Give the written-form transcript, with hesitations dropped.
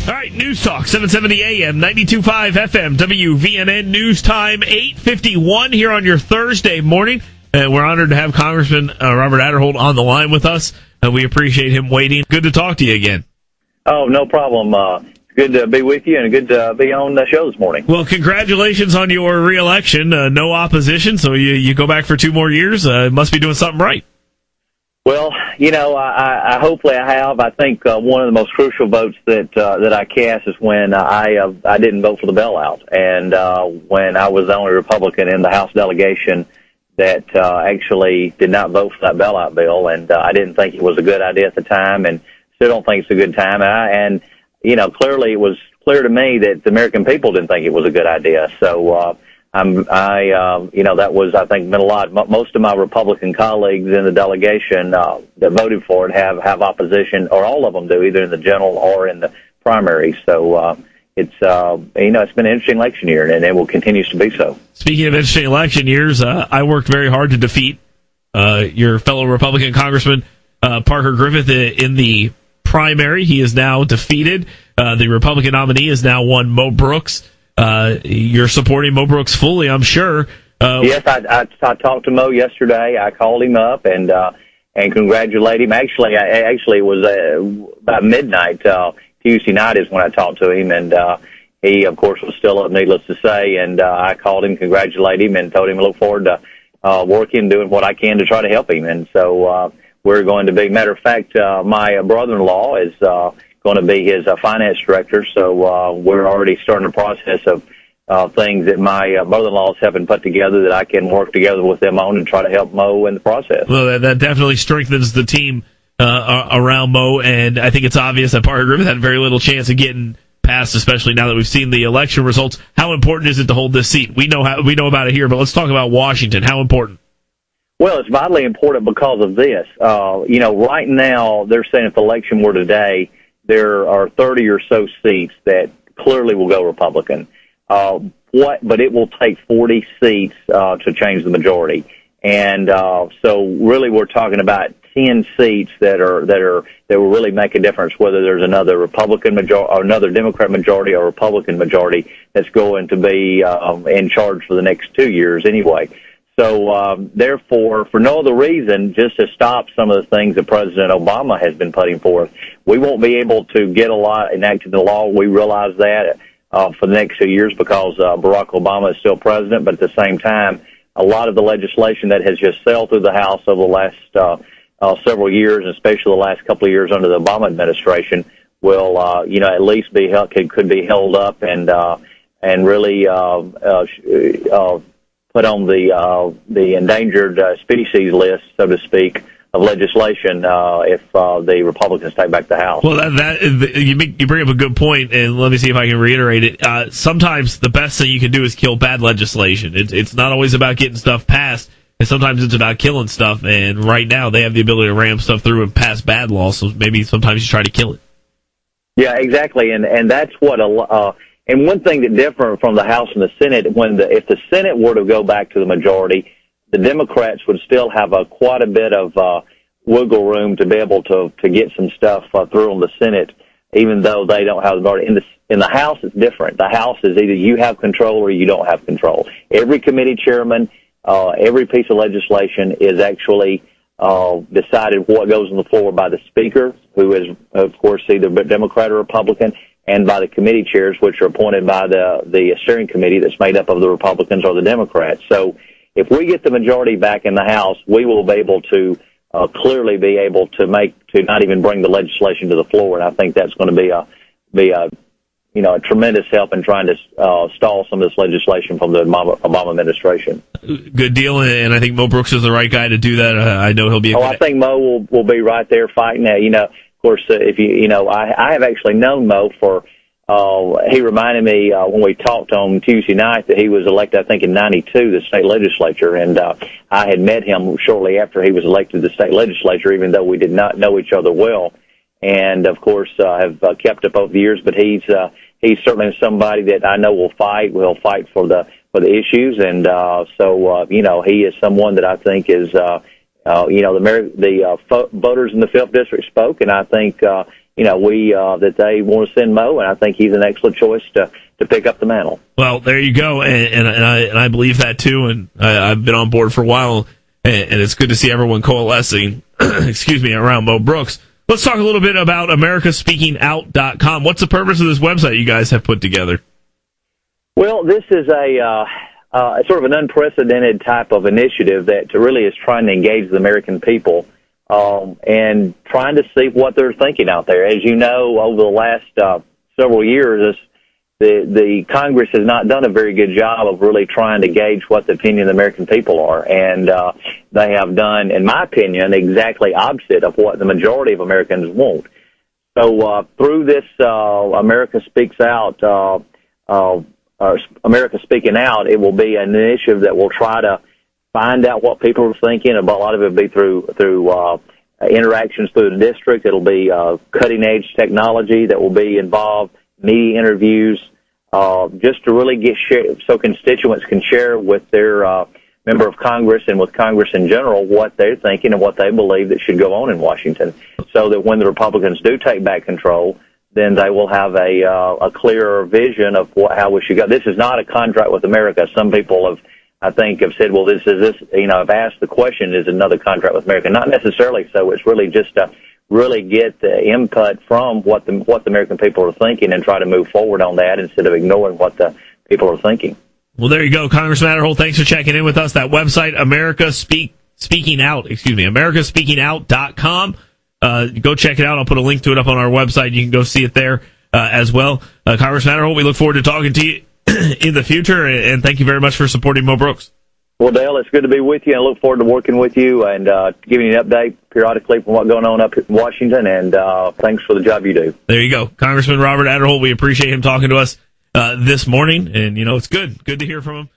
All right, News Talk, 770 AM, 92.5 FM, WVNN, News Time, 8:51 here on your Thursday morning. We're honored to have Congressman Robert Aderholt on the line with us. We appreciate him waiting. Good to talk to you again. Oh, no problem. Good to be with you and good to be on the show this morning. Well, congratulations on your re-election. No opposition, so you go back for 2 more years. Must be doing something right. Well, I hopefully I have. I think one of the most crucial votes that I cast is when I didn't vote for the bailout, and when I was the only Republican in the House delegation that actually did not vote for that bailout bill, and I didn't think it was a good idea at the time, and still don't think it's a good time. And clearly it was clear to me that the American people didn't think it was a good idea. So that was, I think, meant a lot. Most of my Republican colleagues in the delegation that voted for it have opposition, or all of them do, either in the general or in the primary. So it's been an interesting election year, and it will continue to be so. Speaking of interesting election years, I worked very hard to defeat your fellow Republican Congressman Parker Griffith in the primary. He is now defeated. The Republican nominee is now one Mo Brooks. You're supporting Mo Brooks fully, I'm sure. Yes, I talked to Mo yesterday. I called him up and congratulated him. Actually, it was about midnight. Tuesday night is when I talked to him, and he, of course, was still up, needless to say. And I called him, congratulated him, and told him I look forward to working, doing what I can to try to help him. And so we're going to be. Matter of fact, my brother-in-law is going to be his finance director, so we're already starting the process of things that my brother-in-law is helping put together that I can work together with them on and try to help Mo in the process. Well, that definitely strengthens the team around Mo, and I think it's obvious that Parker Griffith had very little chance of getting past, especially now that we've seen the election results. How important is it to hold this seat? We know about it here, but let's talk about Washington. How important? Well, it's vitally important because of this. Right now they're saying if the election were today, there are 30 or so seats that clearly will go Republican. But it will take 40 seats to change the majority, and so really we're talking about 10 seats that will really make a difference. Whether there's another Republican majority, or another Democrat majority, or Republican majority that's going to be in charge for the next 2 years anyway. So, therefore, for no other reason, just to stop some of the things that President Obama has been putting forth, we won't be able to get a lot enacted in the law. We realize that for the next 2 years because Barack Obama is still president. But at the same time, a lot of the legislation that has just sailed through the House over the last several years, especially the last couple of years under the Obama administration, will at least be held, could be held up and really put on the endangered species list, so to speak, of legislation if the Republicans take back the House. Well, you bring up a good point, and let me see if I can reiterate it. Sometimes the best thing you can do is kill bad legislation. It's not always about getting stuff passed, and sometimes it's about killing stuff, and right now they have the ability to ram stuff through and pass bad laws, so maybe sometimes you try to kill it. Yeah, exactly, and that's what and one thing that different from the House and the Senate, if the Senate were to go back to the majority, the Democrats would still have quite a bit of wiggle room to be able to get some stuff through on the Senate, even though they don't have the majority. In the House, it's different. The House is either you have control or you don't have control. Every committee chairman, every piece of legislation is actually decided what goes on the floor by the Speaker, who is, of course, either Democrat or Republican, and by the committee chairs, which are appointed by the steering committee that's made up of the Republicans or the Democrats. So if we get the majority back in the House, we will be able to clearly be able to not even bring the legislation to the floor, and I think that's going to be a tremendous help in trying to stall some of this legislation from the Obama administration. Good deal, and I think Mo Brooks is the right guy to do that. I know he'll be. I think Mo will be right there fighting that. Of course, I have actually known Mo for. He reminded me when we talked on Tuesday night that he was elected, I think, in '92, the state legislature, and I had met him shortly after he was elected to the state legislature, even though we did not know each other well. And of course, have kept up over the years. But he's certainly somebody that I know will fight. Will fight for the issues, and he is someone that I think is. The voters in the 5th District spoke, and I think, that they want to send Mo, and I think he's an excellent choice to pick up the mantle. Well, there you go, and I believe that too, and I've been on board for a while, and it's good to see everyone coalescing, around Mo Brooks. Let's talk a little bit about americaspeakingout.com. What's the purpose of this website you guys have put together? Well, this is a sort of an unprecedented type of initiative that really is trying to engage the American people and trying to see what they're thinking out there. As you know, over the last several years, the Congress has not done a very good job of really trying to gauge what the opinion of the American people are. And they have done, in my opinion, exactly opposite of what the majority of Americans want. So through this America Speaks Out, America Speaking Out, it will be an initiative that will try to find out what people are thinking. A lot of it will be through interactions through the district. It'll be cutting-edge technology that will be involved, media interviews, just to really so constituents can share with their member of Congress and with Congress in general what they're thinking and what they believe that should go on in Washington, so that when the Republicans do take back control, then they will have a clearer vision of how we should go. This is not a contract with America. Some people have said, well, I've asked the question, is another contract with America? Not necessarily so. It's really just to really get the input from what the American people are thinking and try to move forward on that instead of ignoring what the people are thinking. Well, there you go. Congressman Aderholt, thanks for checking in with us. That website, americaspeakingout.com. Go check it out. I'll put a link to it up on our website. You can go see it there as well. Congressman Aderholt, we look forward to talking to you in the future, and thank you very much for supporting Mo Brooks. Well, Dale, it's good to be with you, and I look forward to working with you and giving you an update periodically from what's going on up in Washington, and thanks for the job you do. There you go. Congressman Robert Aderholt, we appreciate him talking to us this morning, and, it's good to hear from him.